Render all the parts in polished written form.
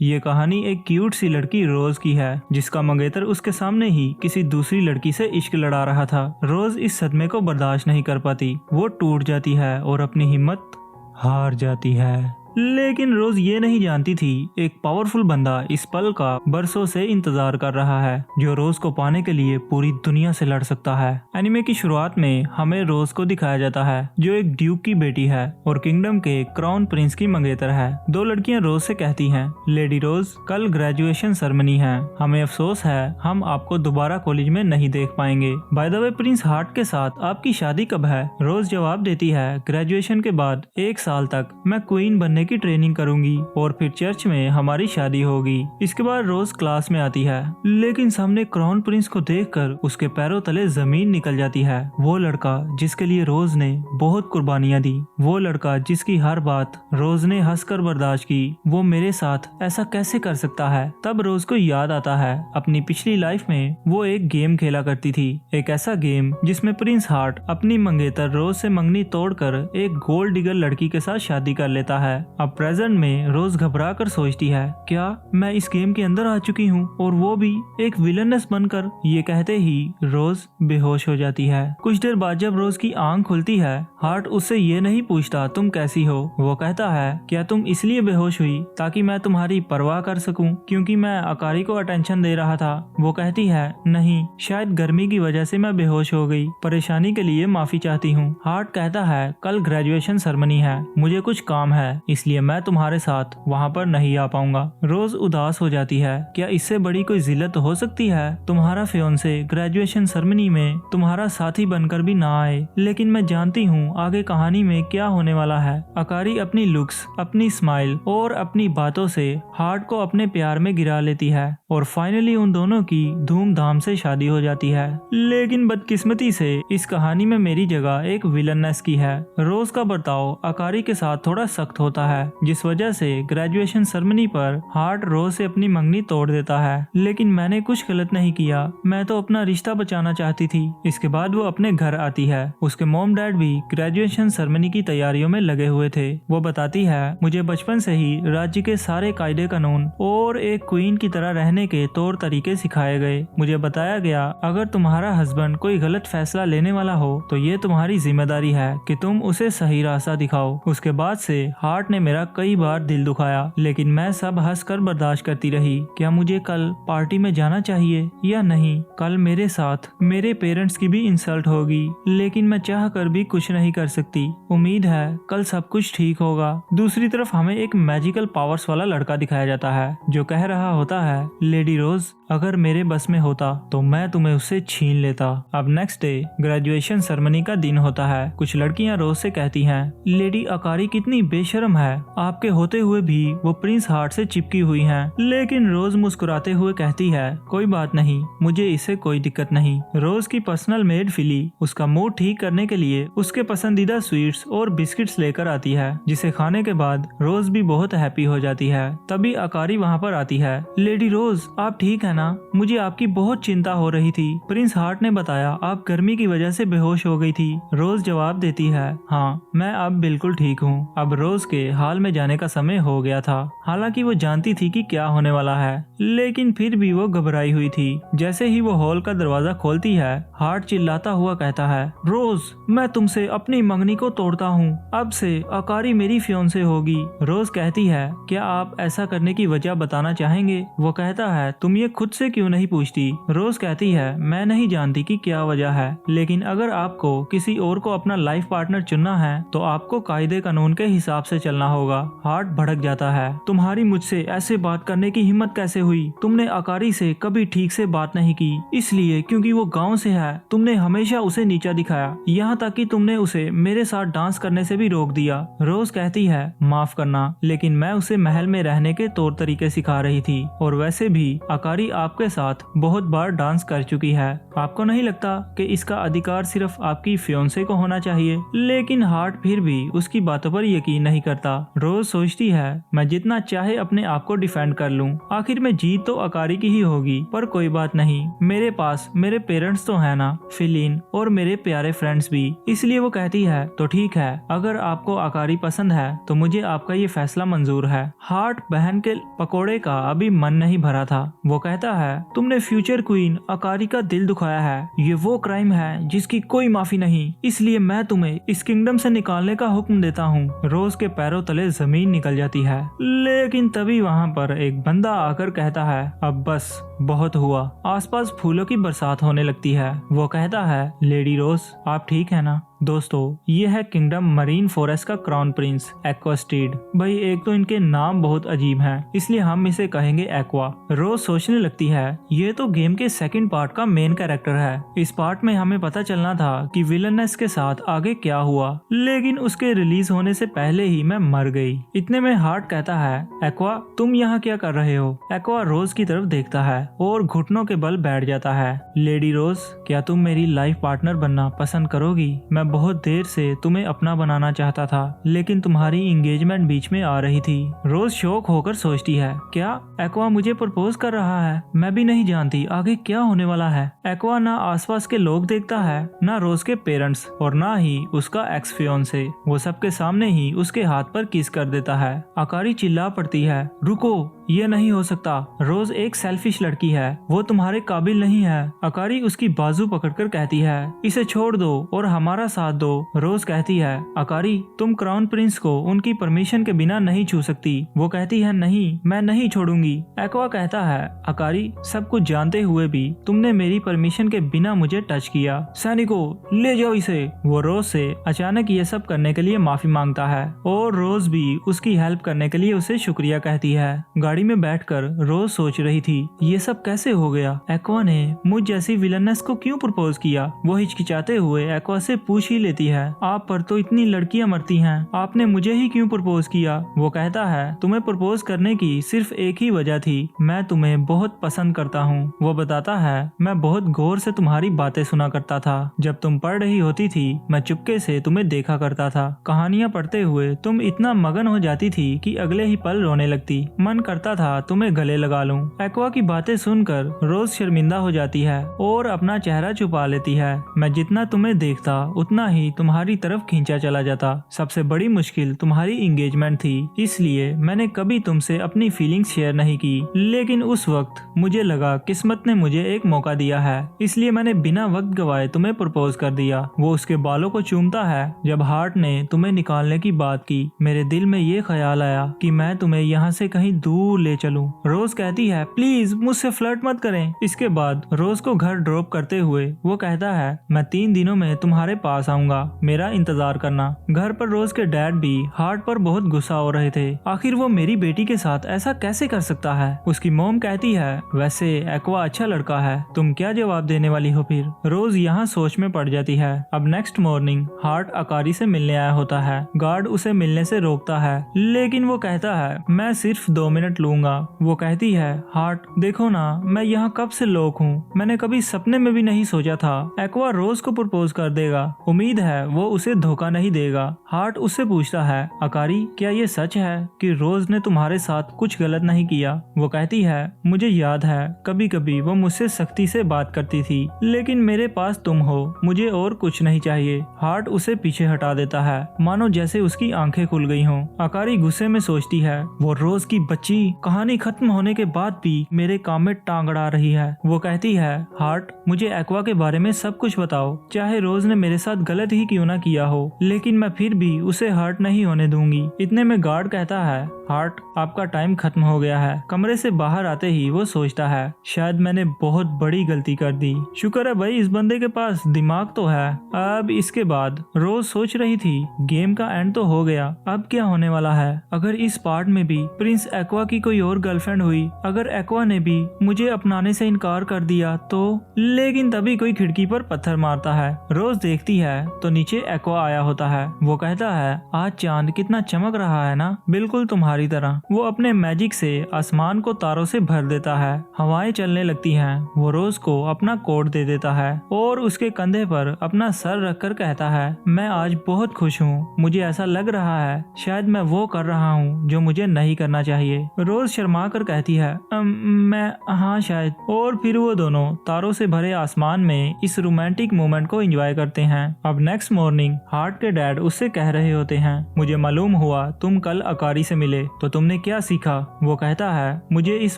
ये कहानी एक क्यूट सी लड़की रोज की है जिसका मंगेतर उसके सामने ही किसी दूसरी लड़की से इश्क लड़ा रहा था। रोज इस सदमे को बर्दाश्त नहीं कर पाती, वो टूट जाती है और अपनी हिम्मत हार जाती है। लेकिन रोज ये नहीं जानती थी एक पावरफुल बंदा इस पल का बरसों से इंतजार कर रहा है, जो रोज को पाने के लिए पूरी दुनिया से लड़ सकता है। एनिमे की शुरुआत में हमें रोज को दिखाया जाता है, जो एक ड्यूक की बेटी है और किंगडम के क्राउन प्रिंस की मंगेतर है। दो लड़कियां रोज से कहती हैं, लेडी रोज, कल ग्रेजुएशन सेरेमनी है, हमें अफसोस है हम आपको दोबारा कॉलेज में नहीं देख पाएंगे। By the way, Prince heart के साथ आपकी शादी कब है? रोज जवाब देती है, ग्रेजुएशन के बाद 1 साल तक मैं क्वीन बनने की ट्रेनिंग करूंगी और फिर चर्च में हमारी शादी होगी। इसके बाद रोज क्लास में आती है, लेकिन सामने क्राउन प्रिंस को देखकर उसके पैरों तले जमीन निकल जाती है। वो लड़का जिसके लिए रोज ने बहुत कुर्बानियां दी, वो लड़का जिसकी हर बात रोज ने हंसकर बर्दाश्त की, वो मेरे साथ ऐसा कैसे कर सकता है? तब रोज को याद आता है अपनी पिछली लाइफ में वो एक गेम खेला करती थी, एक ऐसा गेम जिसमें प्रिंस हार्ट अपनी मंगेतर रोज से मंगनी तोड़कर एक गोल्ड डिगर लड़की के साथ शादी कर लेता है। अब प्रेजेंट में रोज घबरा कर सोचती है, क्या मैं इस गेम के अंदर आ चुकी हूँ, और वो भी एक विलनेस बनकर? ये कहते ही रोज बेहोश हो जाती है। कुछ देर बाद जब रोज की आंख खुलती है, हार्ट उससे ये नहीं पूछता तुम कैसी हो, वो कहता है, क्या तुम इसलिए बेहोश हुई ताकि मैं तुम्हारी परवाह कर सकूं, क्योंकि मैं अकारी को अटेंशन दे रहा था? वो कहती है, नहीं, शायद गर्मी की वजह से मैं बेहोश हो गई, परेशानी के लिए माफी चाहती हूँ। हार्ट कहता है, कल ग्रेजुएशन सेरेमनी है, मुझे कुछ काम है, इसलिए मैं तुम्हारे साथ वहाँ पर नहीं आ पाऊंगा। रोज उदास हो जाती है, क्या इससे बड़ी कोई जिल्लत हो सकती है? तुम्हारा फियोंसे ग्रेजुएशन सेरेमनी में तुम्हारा साथी बनकर भी ना आए। लेकिन मैं जानती हूँ आगे कहानी में क्या होने वाला है। अकारी अपनी लुक्स, अपनी स्माइल और अपनी बातों से हार्ट को अपने प्यार में गिरा लेती है और फाइनली उन दोनों की धूमधाम से शादी हो जाती है। लेकिन बदकिस्मती से इस कहानी में मेरी जगह एक विलनेस की है। रोज का बर्ताव अकारी के साथ थोड़ा सख्त होता है, जिस वजह से ग्रेजुएशन सेरेमनी पर हार्ट रोज से अपनी मंगनी तोड़ देता है। लेकिन मैंने कुछ गलत नहीं किया, मैं तो अपना रिश्ता बचाना चाहती थी। इसके बाद वो अपने घर आती है। उसके मॉम डैड भी ग्रेजुएशन सेरेमनी की तैयारियों में लगे हुए थे। वो बताती है, मुझे बचपन से ही राज्य के सारे कायदे कानून और एक क्वीन की तरह रहने के तौर तरीके सिखाए गए। मुझे बताया गया, अगर तुम्हारा हस्बैंड कोई गलत फैसला लेने वाला हो तो ये तुम्हारी जिम्मेदारी है कि तुम उसे सही रास्ता दिखाओ। उसके बाद से हार्ट ने मेरा कई बार दिल दुखाया, लेकिन मैं सब हंसकर बर्दाश्त करती रही। क्या मुझे कल पार्टी में जाना चाहिए या नहीं? कल मेरे साथ मेरे पेरेंट्स की भी इंसल्ट होगी, लेकिन मैं चाह कर भी कुछ नहीं कर सकती। उम्मीद है कल सब कुछ ठीक होगा। दूसरी तरफ हमें एक मैजिकल पावर्स वाला लड़का दिखाया जाता है, जो कह रहा होता है, लेडी रोज, अगर मेरे बस में होता तो मैं तुम्हें उससे छीन लेता। अब नेक्स्ट डे ग्रेजुएशन सेरेमनी का दिन होता है। कुछ लड़कियां रोज से कहती हैं, लेडी अकारी कितनी बेशर्म है, आपके होते हुए भी वो प्रिंस हार्ट से चिपकी हुई हैं। लेकिन रोज मुस्कुराते हुए कहती है, कोई बात नहीं, मुझे इससे कोई दिक्कत नहीं। रोज की पर्सनल मेड फिली उसका मूड ठीक करने के लिए उसके पसंदीदा स्वीट्स और बिस्किट्स लेकर आती है, जिसे खाने के बाद रोज भी बहुत हैप्पी हो जाती है। तभी अकारी वहाँ पर आती है, लेडी रोज, आप ठीक है ना? मुझे आपकी बहुत चिंता हो रही थी। प्रिंस हार्ट ने बताया आप गर्मी की वजह से बेहोश हो गई थी। रोज जवाब देती है, हाँ, मैं अब बिल्कुल ठीक हूँ। अब रोज के हाल में जाने का समय हो गया था। हालांकि वो जानती थी कि क्या होने वाला है, लेकिन फिर भी वो घबराई हुई थी। जैसे ही वो हॉल का दरवाजा खोलती है, हार्ट चिल्लाता हुआ कहता है, रोज, मैं तुमसे अपनी मंगनी को तोड़ता हूँ, अब से अकारी मेरी फियोंसे होगी। रोज कहती है, क्या आप ऐसा करने की वजह बताना चाहेंगे? वो कहता है, तुम ये खुद से क्यों नहीं पूछती? रोज कहती है, मैं नहीं जानती कि क्या वजह है, लेकिन अगर आपको किसी और को अपना लाइफ पार्टनर चुनना है तो आपको कायदे कानून के हिसाब से चलना होगा। हार्ट भड़क जाता है, तुम्हारी मुझसे ऐसे बात करने की हिम्मत कैसे हुई? तुमने अकारी से कभी ठीक से बात नहीं की, इसलिए क्योंकि वो गाँव से है तुमने हमेशा उसे नीचा दिखाया, यहाँ तक कि तुमने उसे मेरे साथ डांस करने से भी रोक दिया। रोज कहती है, माफ करना, लेकिन मैं उसे महल में रहने के तौर तरीके सिखा रही थी, और वैसे भी अकारी आपके साथ बहुत बार डांस कर चुकी है। आपको नहीं लगता कि इसका अधिकार सिर्फ आपकी फियोंसे को होना चाहिए? लेकिन हार्ट फिर भी उसकी बातों पर यकीन नहीं करता। रोज सोचती है मैं जितना चाहे अपने आप को डिफेंड कर लूं, आखिर में जीत तो अकारी की ही होगी। पर कोई बात नहीं, मेरे पास मेरे पेरेंट्स तो है ना, फिलिन और मेरे प्यारे फ्रेंड्स भी। इसलिए वो कहती है तो ठीक है, अगर आपको अकारी पसंद है तो मुझे आपका ये फैसला मंजूर है। हार्ट बहन के पकोड़े का अभी मन नहीं भरा था। वो कहता है तुमने फ्यूचर क्वीन अकारी का दिल दुखाया है, ये वो क्राइम है जिसकी कोई माफी नहीं, इसलिए मैं तुम्हें इस किंगडम से निकालने का हुक्म देता हूँ। रोज के पैरों तले जमीन निकल जाती है, लेकिन तभी वहाँ पर एक बंदा आकर कहता है अब बस बहुत हुआ। आसपास फूलों की बरसात होने लगती है। वो कहता है लेडी रोज आप ठीक है ना? दोस्तों ये है किंगडम मरीन फॉरेस्ट का क्राउन प्रिंस एक्वा स्टीड। भाई एक तो इनके नाम बहुत अजीब हैं, इसलिए हम इसे कहेंगे एक्वा। रोज सोचने लगती है ये तो गेम के सेकंड पार्ट का मेन कैरेक्टर है। इस पार्ट में हमें पता चलना था कि विलनेस के साथ आगे क्या हुआ, लेकिन उसके रिलीज होने से पहले ही मैं मर गई। इतने में हार्ट कहता है एक्वा तुम यहाँ क्या कर रहे हो? एक्वा रोज की तरफ देखता है और घुटनों के बल बैठ जाता है। लेडी रोज क्या तुम मेरी लाइफ पार्टनर बनना पसंद करोगी? मैं बहुत देर से तुम्हें अपना बनाना चाहता था, लेकिन तुम्हारी एंगेजमेंट बीच में आ रही थी। रोज शौक होकर सोचती है क्या एक्वा मुझे प्रपोज कर रहा है? मैं भी नहीं जानती आगे क्या होने वाला है। एक्वा ना आसपास के लोग देखता है, ना रोज के पेरेंट्स और ना ही उसका एक्स फियोंसे। वो सबके सामने ही उसके हाथ पर किस कर देता है। अकारी चिल्ला पड़ती है रुको, ये नहीं हो सकता। रोज एक सेल्फिश लड़की है, वो तुम्हारे काबिल नहीं है। अकारी उसकी बाजू पकड़कर कहती है इसे छोड़ दो और हमारा साथ दो। रोज कहती है अकारी तुम क्राउन प्रिंस को उनकी परमिशन के बिना नहीं छू सकती। वो कहती है नहीं मैं नहीं छोड़ूंगी। एक्वा कहता है अकारी सब कुछ जानते हुए भी तुमने मेरी परमिशन के बिना मुझे टच किया। सैनिकों ले जाओ इसे। वो रोज से अचानक ये सब करने के लिए माफी मांगता है और रोज भी उसकी हेल्प करने के लिए उसे शुक्रिया कहती है। गाड़ी में बैठकर रोज सोच रही थी ये सब कैसे हो गया? एक्वा ने मुझ जैसी विलनेस को क्यों प्रपोज किया? वो हिचकिचाते हुए एक्वा से पूछ ही लेती है आप पर तो इतनी लड़कियां मरती हैं, आपने मुझे ही क्यों प्रपोज किया? वो कहता है तुम्हें प्रपोज करने की सिर्फ एक ही वजह थी, मैं तुम्हें बहुत पसंद करता हूँ। वो बताता है मैं बहुत गौर से तुम्हारी बातें सुना करता था, जब तुम पढ़ रही होती थी मैं चुपके से तुम्हें देखा करता था। कहानियाँ पढ़ते हुए तुम इतना मगन हो जाती थी कि अगले ही पल रोने लगती, मन करता था तुम्हें गले लगा लूं। एक्वा की बातें सुनकर रोज शर्मिंदा हो जाती है और अपना चेहरा छुपा लेती है। मैं जितना तुम्हें देखता उतना ही तुम्हारी तरफ खींचा चला जाता। सबसे बड़ी मुश्किल तुम्हारी एंगेजमेंट थी, इसलिए मैंने कभी तुमसे अपनी फीलिंग्स शेयर नहीं की, लेकिन उस वक्त मुझे लगा किस्मत ने मुझे एक मौका दिया है, इसलिए मैंने बिना वक्त गवाए तुम्हें प्रपोज कर दिया। वो उसके बालों को चूमता है। जब हार्ट ने तुम्हें निकालने की बात की मेरे दिल में ये ख्याल आया कि मैं तुम्हें यहाँ से कहीं दूर ले चलूं। रोज कहती है प्लीज मुझसे फ्लर्ट मत करें। इसके बाद रोज को घर ड्रॉप करते हुए वो कहता है मैं 3 दिनों में तुम्हारे पास आऊंगा, मेरा इंतजार करना। घर पर रोज के डैड भी हार्ट पर बहुत गुस्सा हो रहे थे, आखिर वो मेरी बेटी के साथ ऐसा कैसे कर सकता है। उसकी मॉम कहती है वैसे एक्वा अच्छा लड़का है, तुम क्या जवाब देने वाली हो फिर? रोज यहाँ सोच में पड़ जाती है। अब नेक्स्ट मॉर्निंग हार्ट अकारी से मिलने आया होता है। गार्ड उसे मिलने से रोकता है, लेकिन वो कहता है मैं सिर्फ 2 मिनट लूंगा। वो कहती है हार्ट देखो ना मैं यहाँ कब से लॉक हूँ, मैंने कभी सपने में भी नहीं सोचा था एक्वा रोज को प्रपोज कर देगा। उम्मीद है वो उसे धोखा नहीं देगा। हार्ट उससे पूछता है अकारी क्या ये सच है कि रोज ने तुम्हारे साथ कुछ गलत नहीं किया? वो कहती है मुझे याद है कभी कभी वो मुझसे सख्ती से बात करती थी, लेकिन मेरे पास तुम हो, मुझे और कुछ नहीं चाहिए। हार्ट उसे पीछे हटा देता है, मानो जैसे उसकी आंखें खुल गई हों। अकारी गुस्से में सोचती है वो रोज की बच्ची कहानी खत्म होने के बाद भी मेरे काम में टांग अड़ा रही है। वो कहती है हार्ट मुझे एक्वा के बारे में सब कुछ बताओ, चाहे रोज ने मेरे साथ गलत ही क्यों ना किया हो, लेकिन मैं फिर भी उसे हर्ट नहीं होने दूंगी। इतने में गार्ड कहता है हार्ट आपका टाइम खत्म हो गया है। कमरे से बाहर आते ही वो सोचता है शायद मैंने बहुत बड़ी गलती कर दी, शुक्र है भाई इस बंदे के पास दिमाग तो है। अब इसके बाद रोज सोच रही थी गेम का एंड तो हो गया, अब क्या होने वाला है? अगर इस पार्ट में भी प्रिंस एक्वा की कोई और गर्लफ्रेंड हुई, अगर एक्वा ने भी मुझे अपनाने से इनकार कर दिया तो। लेकिन तभी कोई खिड़की पर पत्थर मारता है। रोज देखती है तो नीचे एक्वा आया होता है। वो कहता है, आज चांद कितना चमक रहा है ना, बिल्कुल तुम्हारी तरह। वो अपने मैजिक से आसमान को तारों से भर देता है, हवाएं चलने लगती हैं। वो रोज को अपना कोट दे देता है और उसके कंधे पर अपना सर रखकर कहता है, मैं आज बहुत खुश हूँ। मुझे ऐसा लग रहा है शायद मैं वो कर रहा हूँ जो मुझे नहीं करना चाहिए। रोज शर्मा कर कहती है, मैं हाँ शायद। और फिर वो दोनों तारों से भरे आसमान में इस रोमांटिक मोमेंट को एंजॉय करते हैं। अब नेक्स्ट मॉर्निंग हार्ट के डैड उससे कह रहे होते हैं, मुझे मालूम हुआ तुम कल अकारी से मिले, तो तुमने क्या सीखा? वो कहता है, मुझे इस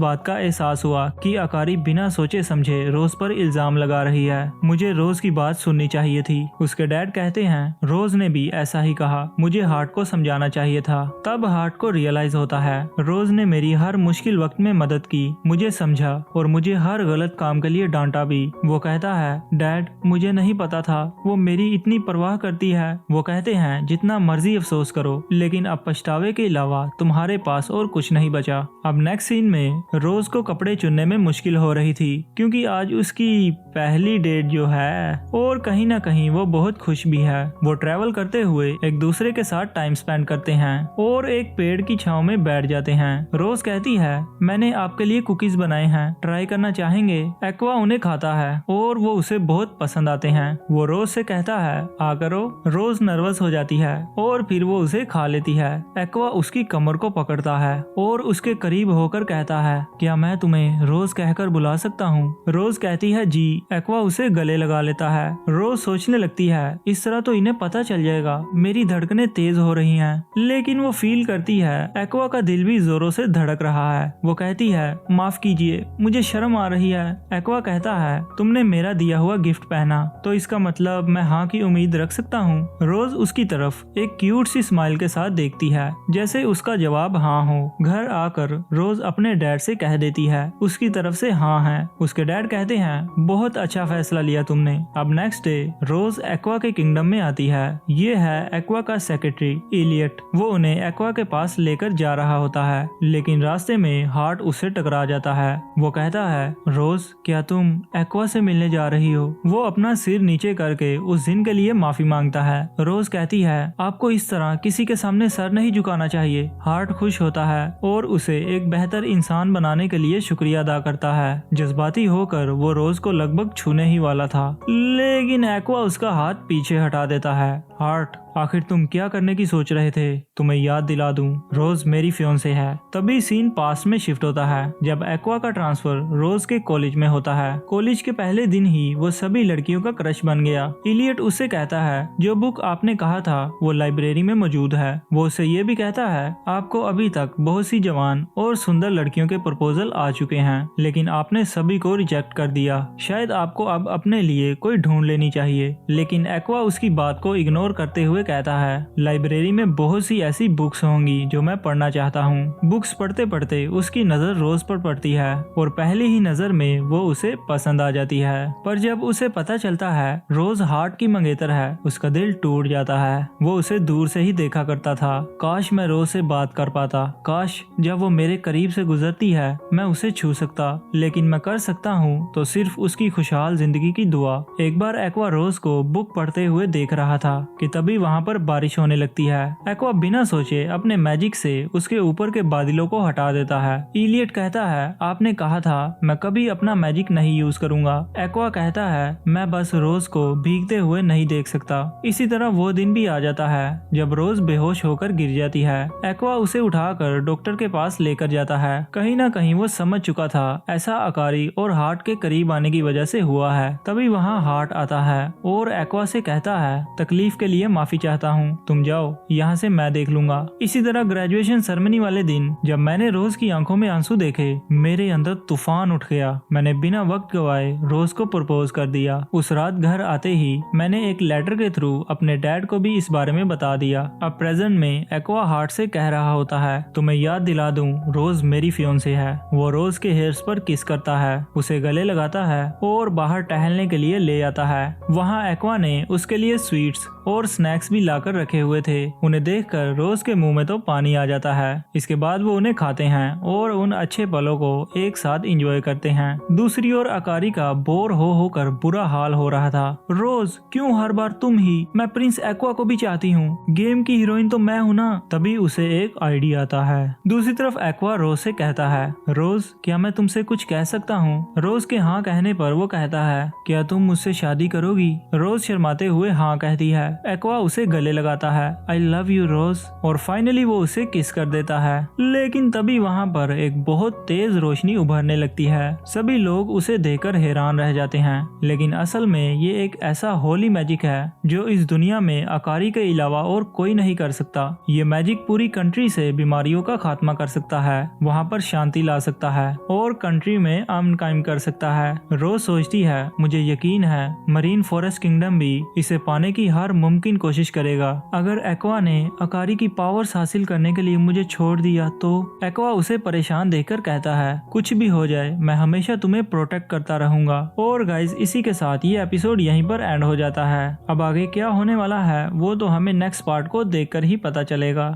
बात का एहसास हुआ कि अकारी बिना सोचे समझे रोज पर इल्जाम लगा रही है। मुझे रोज की बात सुननी चाहिए थी। उसके डैड कहते हैं, रोज ने भी ऐसा ही कहा, मुझे हार्ट को समझाना चाहिए था। तब हार्ट को रियलाइज होता है, रोज ने मेरी हर मुश्किल वक्त में मदद की, मुझे समझा और मुझे हर गलत काम के लिए डांटा भी। वो कहता है, डैड मुझे नहीं पता था वो मेरी इतनी परवाह करती है। वो कहते हैं, जितना मर्जी अफसोस करो, लेकिन अब पछतावे के अलावा तुम्हारे पास और कुछ नहीं बचा। अब नेक्स्ट सीन में रोज को कपड़े चुनने में मुश्किल हो रही थी, क्योंकि आज उसकी पहली डेट जो है, और कहीं ना कहीं वो बहुत खुश भी है। वो ट्रैवल करते हुए एक दूसरे के साथ टाइम स्पेंड करते हैं और एक पेड़ की छांव में बैठ जाते हैं। रोज कहती है, मैंने आपके लिए कुकीज बनाए हैं, ट्राई करना चाहेंगे? एक्वा उन्हें खाता है और वो उसे बहुत पसंद आते हैं। वो रोज से कहता है, आ करो। रोज नर्वस हो जाती है और फिर वो उसे खा लेती है। एक्वा उसकी कमर को पकड़ता है और उसके करीब होकर कहता है, क्या मैं तुम्हें रोज कहकर बुला सकता हूँ? रोज कहती है, जी। एक्वा उसे गले लगा लेता है। रोज सोचने लगती है, इस तरह तो इन्हें पता चल जाएगा मेरी धड़कनें तेज हो रही हैं। लेकिन वो फील करती है एक्वा का दिल भी जोरों से धड़क रहा है। वो कहती है, माफ कीजिए, मुझे शर्म आ रही है। एक्वा कहता है, तुमने मेरा दिया हुआ गिफ्ट पहना तो इसका मतलब मैं हाँ की उम्मीद रख सकता हूँ? रोज उसकी तरफ एक क्यूट सी स्माइल के साथ देखती है, जैसे उसका जवाब हाँ हो। घर आकर रोज अपने डैड से कह देती है उसकी तरफ से हाँ है। उसके डैड कहते हैं, बहुत अच्छा फैसला लिया तुमने। अब नेक्स्ट डे रोज एक्वा के किंगडम में आती है। ये है एक्वा का सेक्रेटरी इलियट। वो उन्हें एक्वा के पास लेकर जा रहा होता है, लेकिन रास्ते में हार्ट उससे टकरा जाता है। वो कहता है, रोज क्या तुम एक्वा से मिलने जा रही हो? वो अपना सिर नीचे करके उस दिन के लिए माफी मांगता है। रोज कहती है, आपको इस तरह किसी के सामने सर नहीं झुकाना चाहिए। हार्ट खुश होता है और उसे एक बेहतर इंसान बनाने के लिए शुक्रिया अदा करता है। जज्बाती होकर वो रोज को लगभग छूने ही वाला था, लेकिन एक्वा उसका हाथ पीछे हटा देता है। हार्ट, आखिर तुम क्या करने की सोच रहे थे? तुम्हें याद दिला दूं, रोज मेरी फियोंसे है। तभी सीन पास्ट में शिफ्ट होता है, जब एक्वा का ट्रांसफर रोज के कॉलेज में होता है। कॉलेज के पहले दिन ही वो सभी लड़कियों का क्रश बन गया। इलियट उससे कहता है, जो बुक आपने कहा था वो लाइब्रेरी में मौजूद है। वो उससे ये भी कहता है, आपको अभी तक बहुत सी जवान और सुंदर लड़कियों के प्रपोजल आ चुके हैं, लेकिन आपने सभी को रिजेक्ट कर दिया। शायद आपको अब अपने लिए कोई ढूंढ लेनी चाहिए। लेकिन एक्वा उसकी बात को इग्नोर करते हुए कहता है, लाइब्रेरी में बहुत सी ऐसी बुक्स होंगी जो मैं पढ़ना चाहता हूँ। बुक्स पढ़ते पढ़ते उसकी नजर रोज पर पड़ती है और पहली ही नजर में वो उसे पसंद आ जाती है। पर जब उसे पता चलता है रोज हार्ट की मंगेतर है, उसका दिल टूट जाता है। वो उसे दूर से ही देखा करता था। काश मैं रोज से बात कर पाता। काश जब वो मेरे करीब से गुजरती है मैं उसे छू सकता। लेकिन मैं कर सकता हूँ तो सिर्फ उसकी खुशहाल जिंदगी की दुआ। एक बार एक्वा रोज को बुक पढ़ते हुए देख रहा था कि तभी वहाँ पर बारिश होने लगती है। एक्वा बिना सोचे अपने मैजिक से उसके ऊपर के बादलों को हटा देता है। इलियट कहता है, आपने कहा था मैं कभी अपना मैजिक नहीं यूज करूंगा। एक्वा कहता है, मैं बस रोज को भीगते हुए नहीं देख सकता। इसी तरह वो दिन भी आ जाता है जब रोज बेहोश होकर गिर जाती है। एक्वा उसे उठाकर डॉक्टर के पास लेकर जाता है। कहीं ना कहीं वो समझ चुका था ऐसा अकारी और हार्ट के करीब आने की वजह से हुआ है। तभी वहाँ हार्ट आता है और एक्वा से कहता है, तकलीफ के लिए माफी चाहता हूँ, तुम जाओ, यहाँ से मैं देख लूंगा। इसी तरह ग्रेजुएशन सेरेमनी वाले दिन जब मैंने रोज की आंखों में आंसू देखे, मेरे अंदर तूफान उठ गया। मैंने बिना वक्त गवाए रोज को प्रपोज कर दिया। उस रात घर आते ही मैंने एक लेटर के थ्रू अपने डैड को भी इस बारे में बता दिया। अब प्रेजेंट में एक्वा हार्ट से कह रहा होता है, तुम्हें याद दिला दूं, रोज मेरी फियोंसे है। वो रोज के हेयर्स पर किस करता है, उसे गले लगाता है और बाहर टहलने के लिए ले आता है। वहाँ एक्वा ने उसके लिए स्वीट्स और स्नैक्स भी लाकर रखे हुए थे। उन्हें देखकर रोज के मुंह में तो पानी आ जाता है। इसके बाद वो उन्हें उन्हें खाते हैं और उन अच्छे पलों को एक साथ एंजॉय करते हैं। दूसरी ओर अकारी का बोर हो होकर बुरा हाल हो रहा था। रोज, क्यों हर बार तुम ही? मैं प्रिंस एक्वा को भी चाहती हूँ, गेम की हीरोइन तो मैं हूँ ना। तभी उसे एक आइडिया आता है। दूसरी तरफ एक्वा रोज से कहता है, रोज क्या मैं तुमसे कुछ कह सकता हूँ? रोज के हाँ कहने पर वो कहता है, क्या तुम मुझसे शादी करोगी? रोज शर्माते हुए हाँ कहती है। एक्वा उसे गले लगाता है, आई लव यू रोज, और फाइनली वो उसे किस कर देता है। लेकिन तभी वहाँ पर एक बहुत तेज रोशनी उभरने लगती है। सभी लोग उसे देखकर हैरान रह जाते हैं, लेकिन असल में ये एक ऐसा होली मैजिक है जो इस दुनिया में अकारी के अलावा और कोई नहीं कर सकता। ये मैजिक पूरी कंट्री से बीमारियों का खात्मा कर सकता है, वहाँ पर शांति ला सकता है और कंट्री में अमन कायम कर सकता है। रोज सोचती है, मुझे यकीन है मरीन फॉरेस्ट किंगडम भी इसे पाने की हर मुमकिन कोशिश करेगा। अगर एक्वा ने अकारी की पावर्स हासिल करने के लिए मुझे छोड़ दिया तो? एक्वा उसे परेशान देखकर कहता है, कुछ भी हो जाए मैं हमेशा तुम्हें प्रोटेक्ट करता रहूंगा। और गाइज, इसी के साथ ये एपिसोड यहीं पर एंड हो जाता है। अब आगे क्या होने वाला है वो तो हमें नेक्स्ट पार्ट को देखकर ही पता चलेगा।